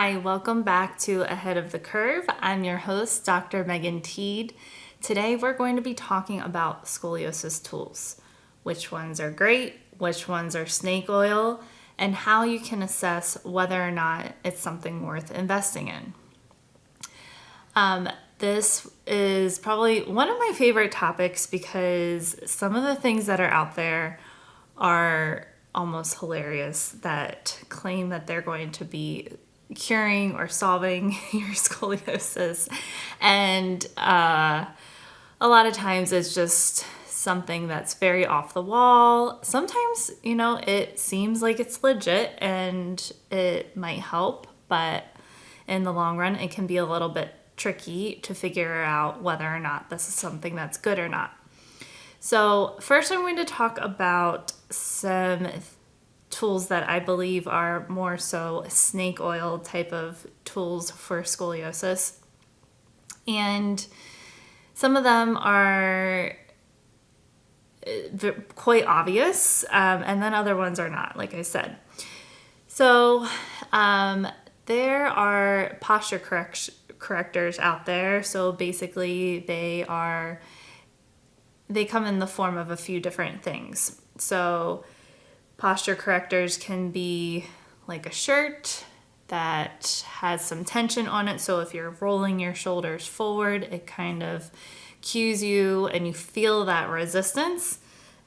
Hi, welcome back to Ahead of the Curve. I'm your host, Dr. Megan Teed. Today we're going to be talking about scoliosis tools. Which ones are great, which ones are snake oil, and how you can assess whether or not it's something worth investing in. This is probably one of my favorite topics because some of the things that are out there are almost hilarious that claim that they're going to be curing or solving your scoliosis. And a lot of times it's just something that's very off the wall. Sometimes, it seems like it's legit and it might help, but in the long run, it can be a little bit tricky to figure out whether or not this is something that's good or not. So first I'm going to talk about some tools that I believe are more so snake oil type of tools for scoliosis. And some of them are quite obvious, and then other ones are not, like I said. So there are posture correctors out there. So basically they come in the form of a few different things. So posture correctors can be like a shirt that has some tension on it. So if you're rolling your shoulders forward, it kind of cues you and you feel that resistance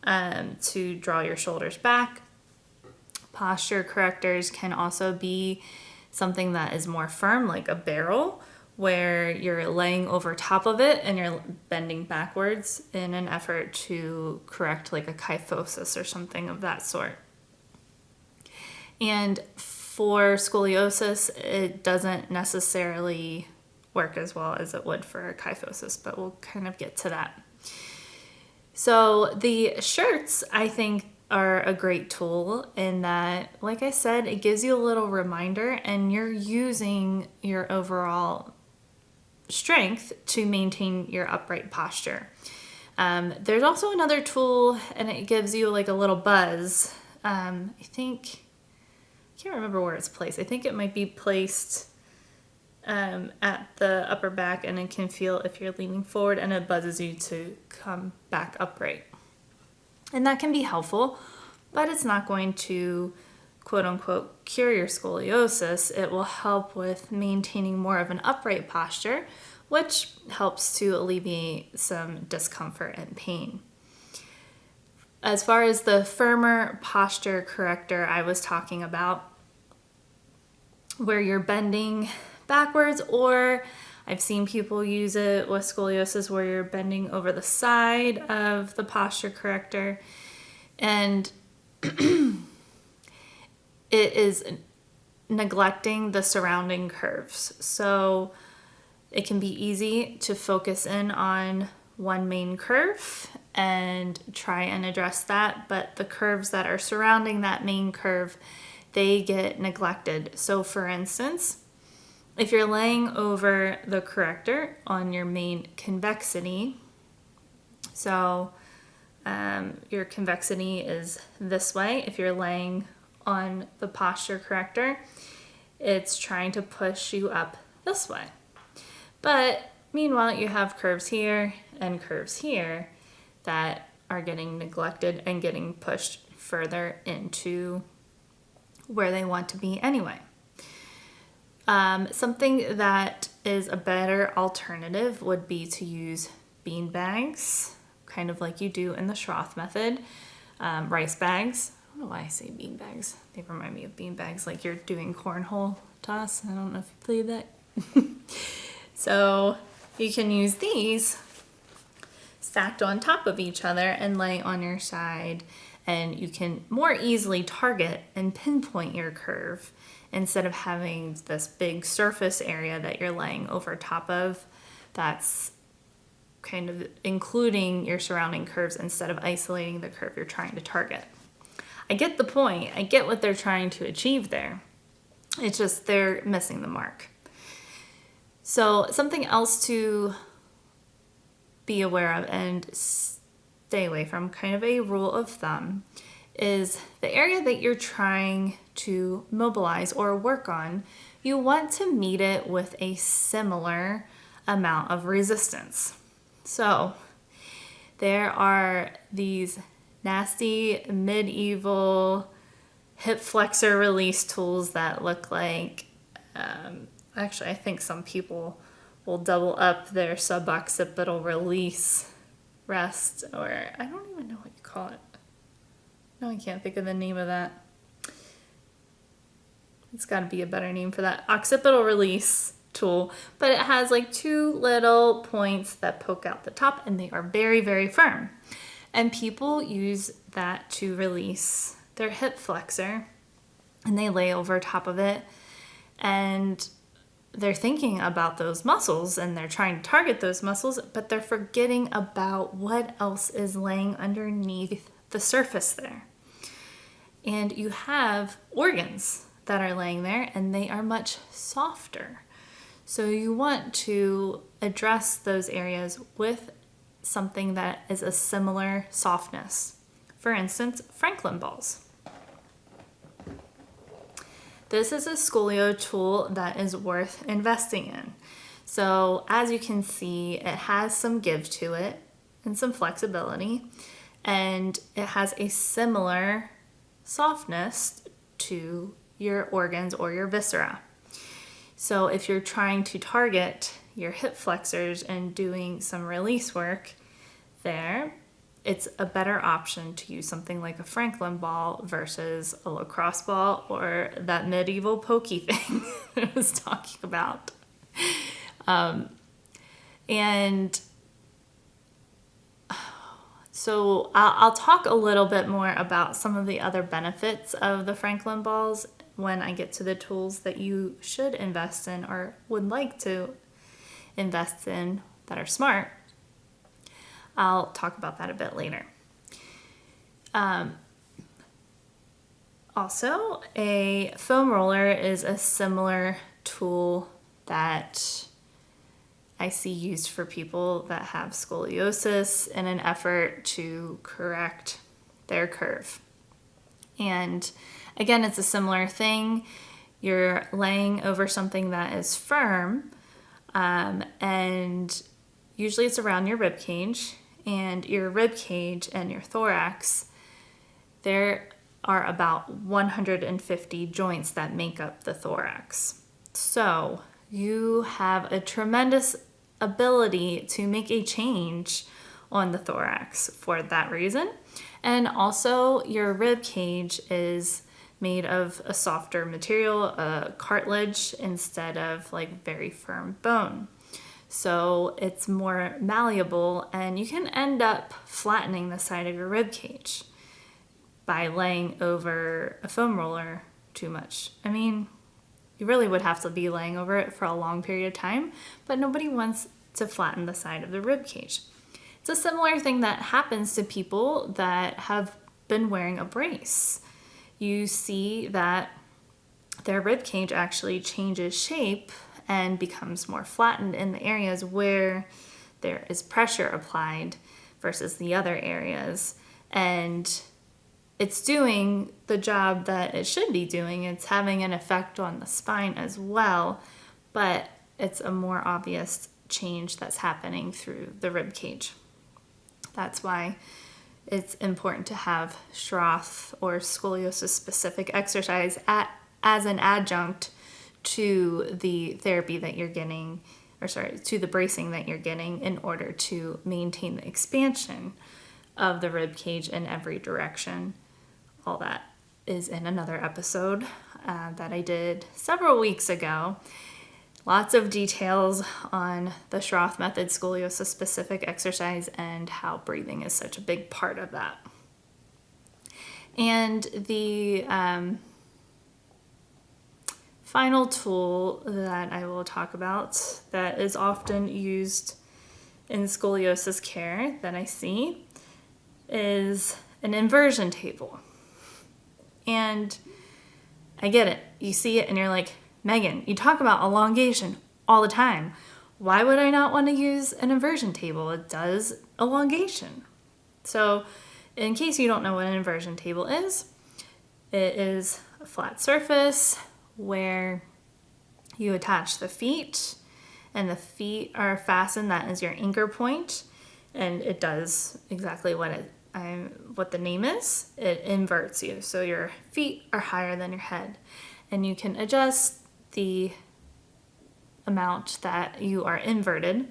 to draw your shoulders back. Posture correctors can also be something that is more firm, like a barrel, where you're laying over top of it and you're bending backwards in an effort to correct like a kyphosis or something of that sort. And for scoliosis, it doesn't necessarily work as well as it would for a kyphosis, but we'll kind of get to that. So the shirts, I think, are a great tool in that, like I said, it gives you a little reminder and you're using your overall strength to maintain your upright posture. There's also another tool and it gives you like a little buzz. I can't remember where it's placed. I think it might be placed at the upper back, and it can feel if you're leaning forward and it buzzes you to come back upright. And that can be helpful, but it's not going to quote unquote cure your scoliosis. It will help with maintaining more of an upright posture, which helps to alleviate some discomfort and pain. As far as the firmer posture corrector I was talking about, where you're bending backwards, or I've seen people use it with scoliosis where you're bending over the side of the posture corrector, and it is neglecting the surrounding curves. So it can be easy to focus in on one main curve and try and address that, but the curves that are surrounding that main curve, they get neglected. So for instance, if you're laying over the corrector on your main convexity, so your convexity is this way. If you're laying on the posture corrector, it's trying to push you up this way. But meanwhile, you have curves here and curves here that are getting neglected and getting pushed further into where they want to be anyway. Something that is a better alternative would be to use bean bags, kind of like you do in the Schroth method. Rice bags. I don't know why I say bean bags. They remind me of bean bags, like you're doing cornhole toss. I don't know if you played that. So you can use these stacked on top of each other and lay on your side, and you can more easily target and pinpoint your curve instead of having this big surface area that you're laying over top of that's kind of including your surrounding curves instead of isolating the curve you're trying to target. I get the point. I get what they're trying to achieve there. It's just they're missing the mark. So something else to be aware of and stay away from, kind of a rule of thumb, is the area that you're trying to mobilize or work on you want to meet it with a similar amount of resistance. So there are these nasty medieval hip flexor release tools that look like, actually I think some people will double up their sub-occipital release rest, or I don't even know what you call it. No, I can't think of the name of that. It's got to be a better name for that. Occipital release tool, but it has like two little points that poke out the top, and they are very, very firm. And people use that to release their hip flexor, and they lay over top of it, and they're thinking about those muscles and they're trying to target those muscles, but they're forgetting about what else is laying underneath the surface there. And you have organs that are laying there, and they are much softer. So you want to address those areas with something that is a similar softness. For instance, Franklin balls. This is a Scolio tool that is worth investing in. So as you can see, it has some give to it and some flexibility, and it has a similar softness to your organs or your viscera. So if you're trying to target your hip flexors and doing some release work there, it's a better option to use something like a Franklin ball versus a lacrosse ball or that medieval pokey thing I was talking about. And so I'll talk a little bit more about some of the other benefits of the Franklin balls when I get to the tools that you should invest in or would like to invest in that are smart. I'll talk about that a bit later. Also, a foam roller is a similar tool that I see used for people that have scoliosis in an effort to correct their curve. And again, it's a similar thing. You're laying over something that is firm, and usually it's around your rib cage, and your rib cage and your thorax, there are about 150 joints that make up the thorax. So you have a tremendous ability to make a change on the thorax for that reason. And also your rib cage is made of a softer material, a cartilage, instead of like very firm bone. So it's more malleable, and you can end up flattening the side of your rib cage by laying over a foam roller too much. I mean, you really would have to be laying over it for a long period of time, but nobody wants to flatten the side of the rib cage. It's a similar thing that happens to people that have been wearing a brace. You see that their rib cage actually changes shape and becomes more flattened in the areas where there is pressure applied versus the other areas. And it's doing the job that it should be doing. It's having an effect on the spine as well, but it's a more obvious change that's happening through the rib cage. That's why it's important to have Schroth or scoliosis specific exercise as an adjunct to the therapy that you're getting, to the bracing that you're getting, in order to maintain the expansion of the rib cage in every direction. All that is in another episode that I did several weeks ago. Lots of details on the Schroth method, scoliosis specific exercise, and how breathing is such a big part of that. And the final tool that I will talk about that is often used in scoliosis care that I see is an inversion table. And I get it. You see it and you're like, Megan, you talk about elongation all the time. Why would I not want to use an inversion table? It does elongation. So in case you don't know what an inversion table is, it is a flat surface where You attach the feet, and the feet are fastened. That is your anchor point, and it does exactly what the name is. It inverts you, so your feet are higher than your head, and you can adjust the amount that you are inverted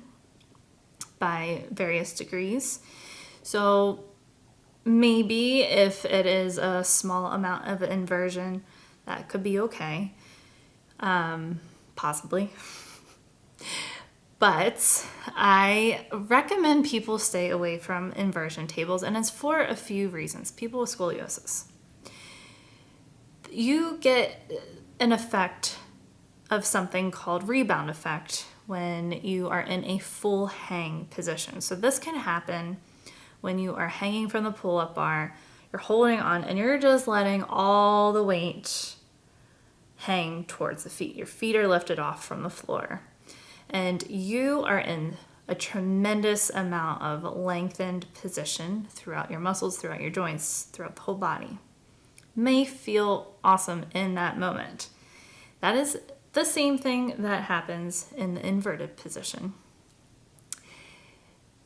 by various degrees. So maybe if it is a small amount of inversion, that could be okay, possibly. But I recommend people stay away from inversion tables, and it's for a few reasons. People with scoliosis, you get an effect of something called rebound effect when you are in a full hang position. So this can happen when you are hanging from the pull-up bar, you're holding on and you're just letting all the weight hang towards the feet. Your feet are lifted off from the floor, and you are in a tremendous amount of lengthened position throughout your muscles, throughout your joints, throughout the whole body. May feel awesome in that moment. That is the same thing that happens in the inverted position.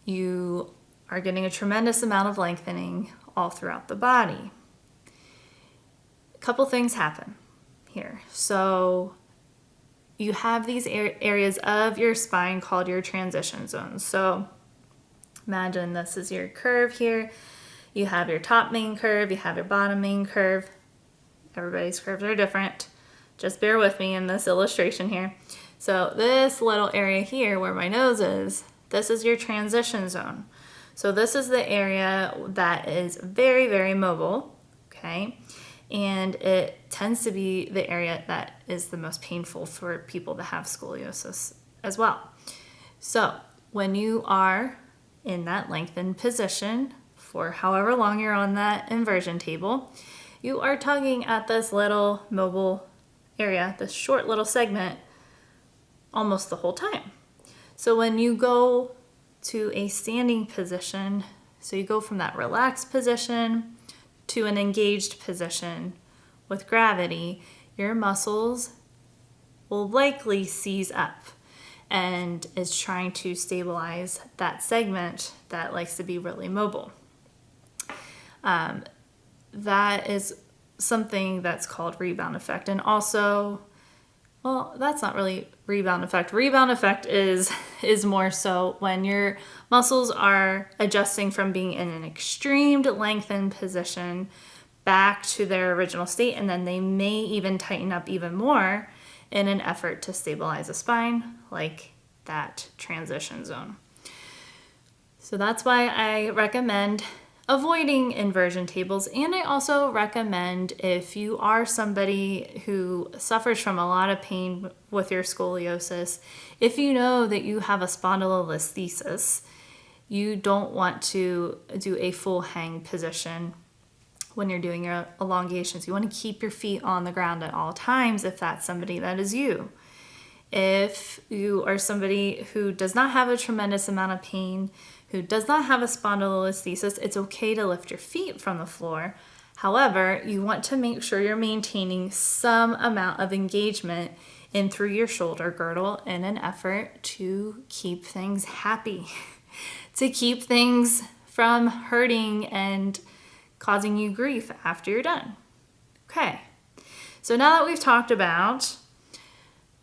You are getting a tremendous amount of lengthening all throughout the body. A couple things happen here. So you have these areas of your spine called your transition zones. So imagine this is your curve here. You have your top main curve, you have your bottom main curve. Everybody's curves are different. Just bear with me in this illustration here. So this little area here where my nose is, this is your transition zone. So this is the area that is very, very mobile, okay? And it tends to be the area that is the most painful for people that have scoliosis as well. So when you are in that lengthened position for however long you're on that inversion table, you are tugging at this little mobile area, this short little segment, almost the whole time. So when you go to a standing position, so you go from that relaxed position to an engaged position with gravity, your muscles will likely seize up and is trying to stabilize that segment that likes to be really mobile. That is something that's called rebound effect. And also, well, that's not really rebound effect. Rebound effect is more so when your muscles are adjusting from being in an extreme lengthened position back to their original state, and then they may even tighten up even more in an effort to stabilize the spine, like that transition zone. So that's why I recommend avoiding inversion tables, and I also recommend if you are somebody who suffers from a lot of pain with your scoliosis, if you know that you have a spondylolisthesis, you don't want to do a full hang position when you're doing your elongations. You want to keep your feet on the ground at all times if that's somebody that is you. If you are somebody who does not have a tremendous amount of pain, who does not have a spondylolisthesis, it's okay to lift your feet from the floor. However, you want to make sure you're maintaining some amount of engagement in through your shoulder girdle in an effort to keep things happy, to keep things from hurting and causing you grief after you're done. Okay, so now that we've talked about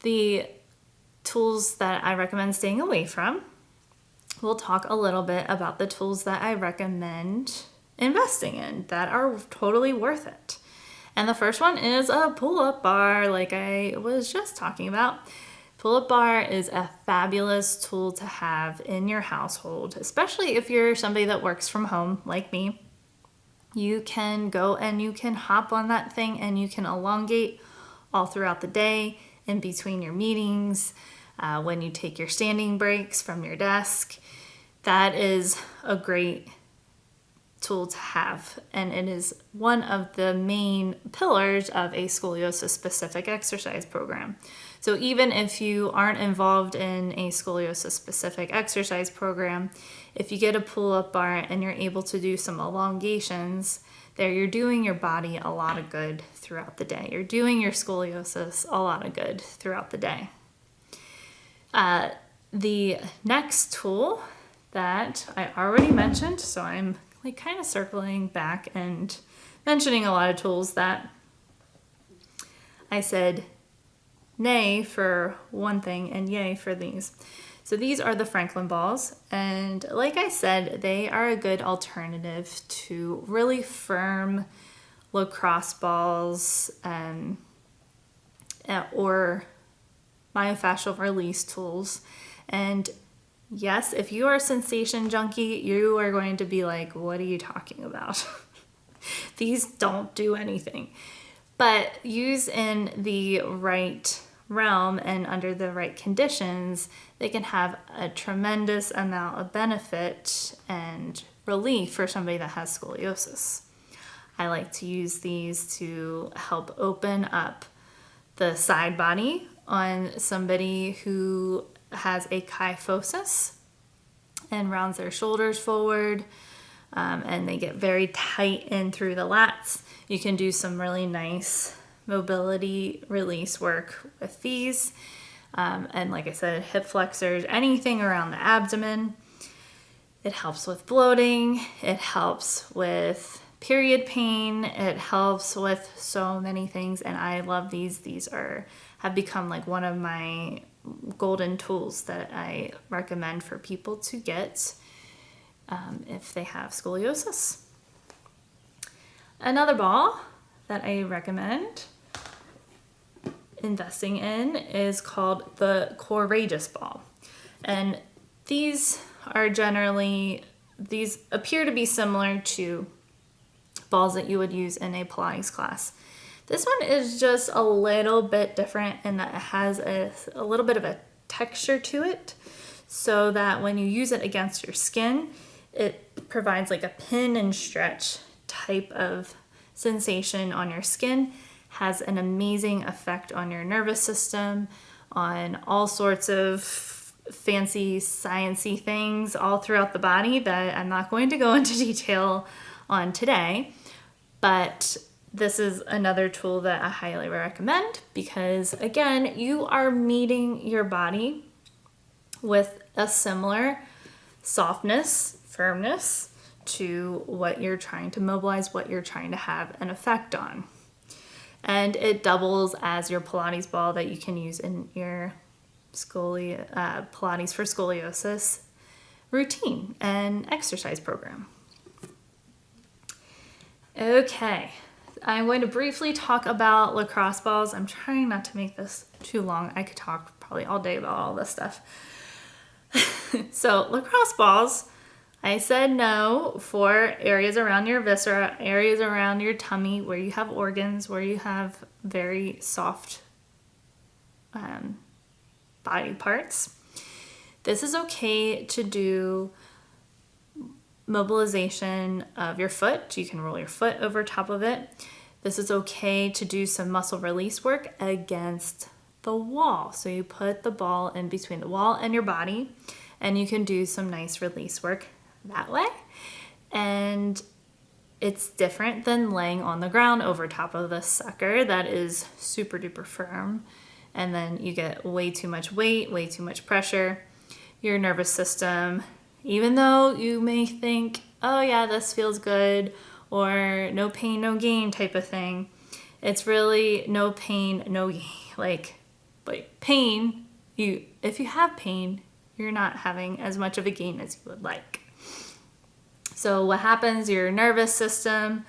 the tools that I recommend staying away from, we'll talk a little bit about the tools that I recommend investing in that are totally worth it. And the first one is a pull-up bar, like I was just talking about. Pullup Bar is a fabulous tool to have in your household, especially if you're somebody that works from home like me. You can go and you can hop on that thing and you can elongate all throughout the day, in between your meetings, when you take your standing breaks from your desk. That is a great tool to have, and it is one of the main pillars of a scoliosis specific exercise program. So even if you aren't involved in a scoliosis specific exercise program, if you get a pull-up bar and you're able to do some elongations, there, you're doing your body a lot of good throughout the day. You're doing your scoliosis a lot of good throughout the day. The next tool that I already mentioned, so I'm like kind of circling back and mentioning a lot of tools that I said nay for one thing and yay for these. So these are the Franklin balls, and like I said, they are a good alternative to really firm lacrosse balls or myofascial release tools. And yes, if you are a sensation junkie, you are going to be like, what are you talking about? These don't do anything. But used in the right realm and under the right conditions, they can have a tremendous amount of benefit and relief for somebody that has scoliosis. I like to use these to help open up the side body on somebody who has a kyphosis and rounds their shoulders forward, and they get very tight in through the lats. You can do some really nice mobility release work with these. And like I said, hip flexors, anything around the abdomen. It helps with bloating. It helps with period pain. It helps with so many things. And I love these. These have become like one of my golden tools that I recommend for people to get if they have scoliosis. Another ball that I recommend investing in is called the Correctors ball. And these appear to be similar to balls that you would use in a Pilates class. This one is just a little bit different in that it has a little bit of a texture to it, so that when you use it against your skin, it provides like a pin and stretch type of sensation on your skin, has an amazing effect on your nervous system, on all sorts of fancy sciencey things all throughout the body that I'm not going to go into detail on today. But this is another tool that I highly recommend because, again, you are meeting your body with a similar softness, firmness to what you're trying to mobilize, what you're trying to have an effect on. And it doubles as your Pilates ball that you can use in your Pilates for scoliosis routine and exercise program. Okay, I'm going to briefly talk about lacrosse balls. I'm trying not to make this too long. I could talk probably all day about all this stuff. So lacrosse balls, I said no for areas around your viscera, areas around your tummy where you have organs, where you have very soft body parts. This is okay to do mobilization of your foot. You can roll your foot over top of it. This is okay to do some muscle release work against the wall. So you put the ball in between the wall and your body, and you can do some nice release work that way. And it's different than laying on the ground over top of this sucker that is super duper firm. And then you get way too much weight, way too much pressure. Your nervous system, even though you may think, oh yeah, this feels good, or no pain, no gain type of thing, it's really no pain, no gain. But pain, if you have pain, you're not having as much of a gain as you would like. So what happens, your nervous system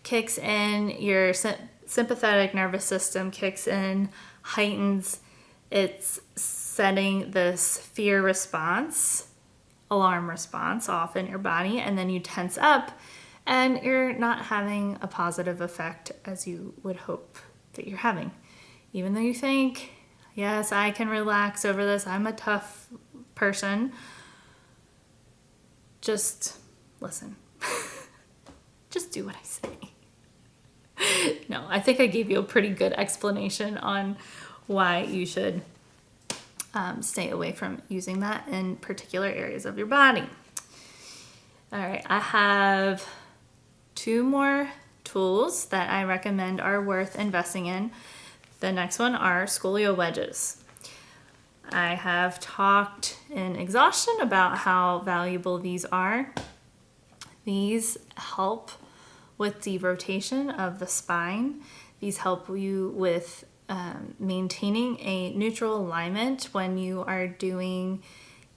kicks in, your sympathetic nervous system kicks in, heightens. It's setting this fear response, alarm response off in your body, and then you tense up, and you're not having a positive effect as you would hope that you're having. Even though you think, yes, I can relax over this, I'm a tough person, just listen. Just do what I say. No, I think I gave you a pretty good explanation on why you should stay away from using that in particular areas of your body. All right, I have two more tools that I recommend are worth investing in. The next one are Scolio wedges. I have talked in exhaustion about how valuable these are. These help with derotation of the spine. These help you with maintaining a neutral alignment when you are doing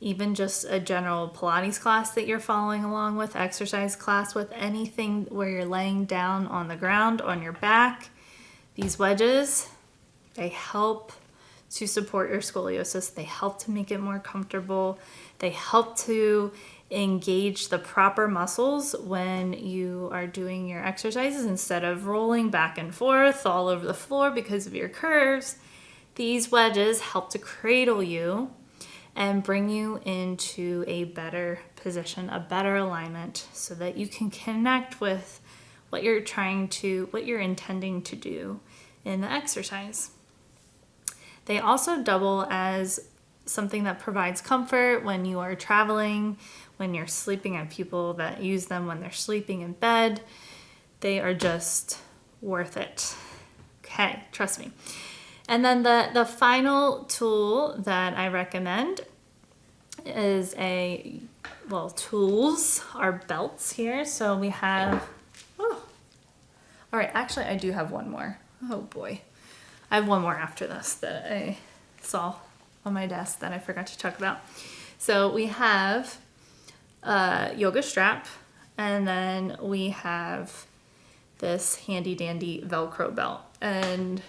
even just a general Pilates class that you're following along with, exercise class with, anything where you're laying down on the ground on your back. These wedges, they help to support your scoliosis. They help to make it more comfortable. They help to engage the proper muscles when you are doing your exercises instead of rolling back and forth all over the floor because of your curves. These wedges help to cradle you and bring you into a better position, a better alignment, so that you can connect with what you're intending to do in the exercise. They also double as something that provides comfort when you are traveling, when you're sleeping. I have people that use them when they're sleeping in bed. They are just worth it. Okay, trust me. And then the final tool that I recommend is tools are belts here. So we have, all right, actually I do have one more. Oh boy. I have one more after this that I saw on my desk that I forgot to talk about. So we have a yoga strap, and then we have this handy dandy Velcro belt. And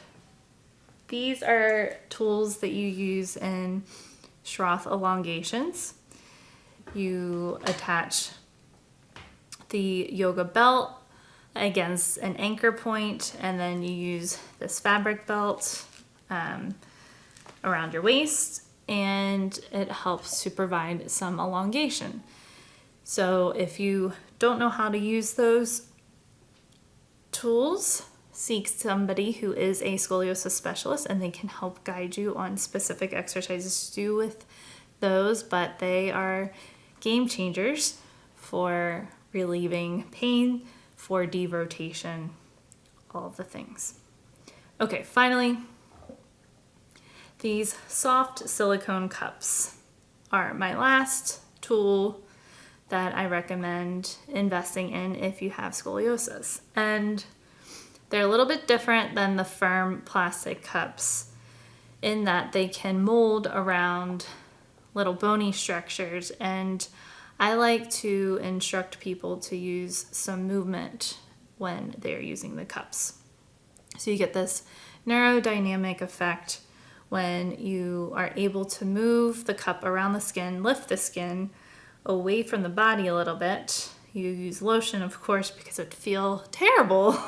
these are tools that you use in Schroth elongations. You attach the yoga belt against an anchor point, and then you use this fabric belt around your waist, and it helps to provide some elongation. So if you don't know how to use those tools, seek somebody who is a scoliosis specialist, and they can help guide you on specific exercises to do with those, but they are game changers for relieving pain, for derotation, all of the things. Okay, finally, these soft silicone cups are my last tool that I recommend investing in if you have scoliosis. And they're a little bit different than the firm plastic cups in that they can mold around little bony structures, and I like to instruct people to use some movement when they're using the cups. So you get this neurodynamic effect when you are able to move the cup around the skin, lift the skin away from the body a little bit. You use lotion, of course, because it'd feel terrible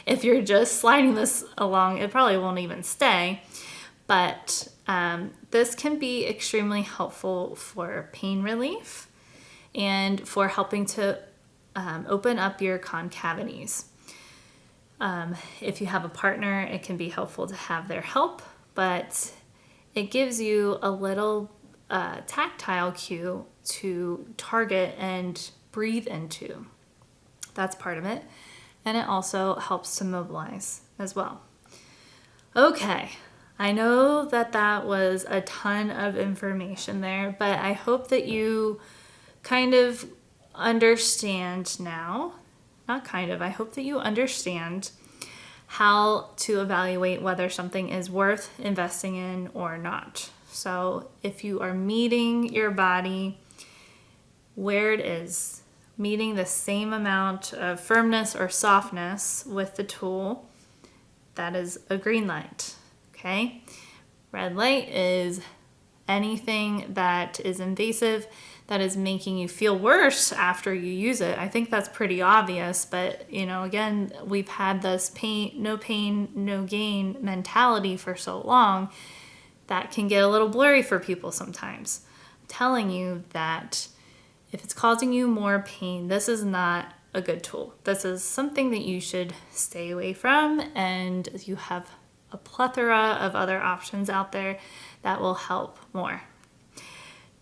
if you're just sliding this along. It probably won't even stay. But this can be extremely helpful for pain relief and for helping to open up your concavities. If you have a partner, it can be helpful to have their help, but it gives you a little tactile cue to target and breathe into. That's part of it. And it also helps to mobilize as well. Okay, I know that was a ton of information there, but I hope that you kind of understand now, I hope that you understand how to evaluate whether something is worth investing in or not. So if you are meeting your body where it is, meeting the same amount of firmness or softness with the tool, that is a green light, okay? Red light is anything that is invasive, that is making you feel worse after you use it. I think that's pretty obvious, but again, we've had this pain, no gain mentality for so long that can get a little blurry for people sometimes. I'm telling you that if it's causing you more pain, this is not a good tool. This is something that you should stay away from, and you have a plethora of other options out there that will help more.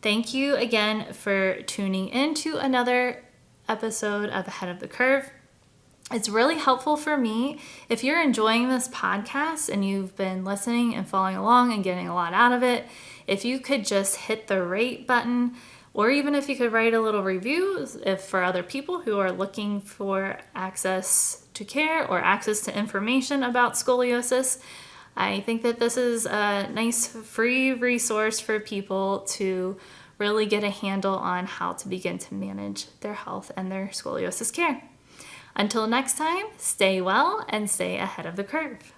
Thank you again for tuning in to another episode of Ahead of the Curve. It's really helpful for me if you're enjoying this podcast and you've been listening and following along and getting a lot out of it. If you could just hit the rate button, or even if you could write a little review if for other people who are looking for access to care or access to information about scoliosis. I think that this is a nice free resource for people to really get a handle on how to begin to manage their health and their scoliosis care. Until next time, stay well and stay ahead of the curve.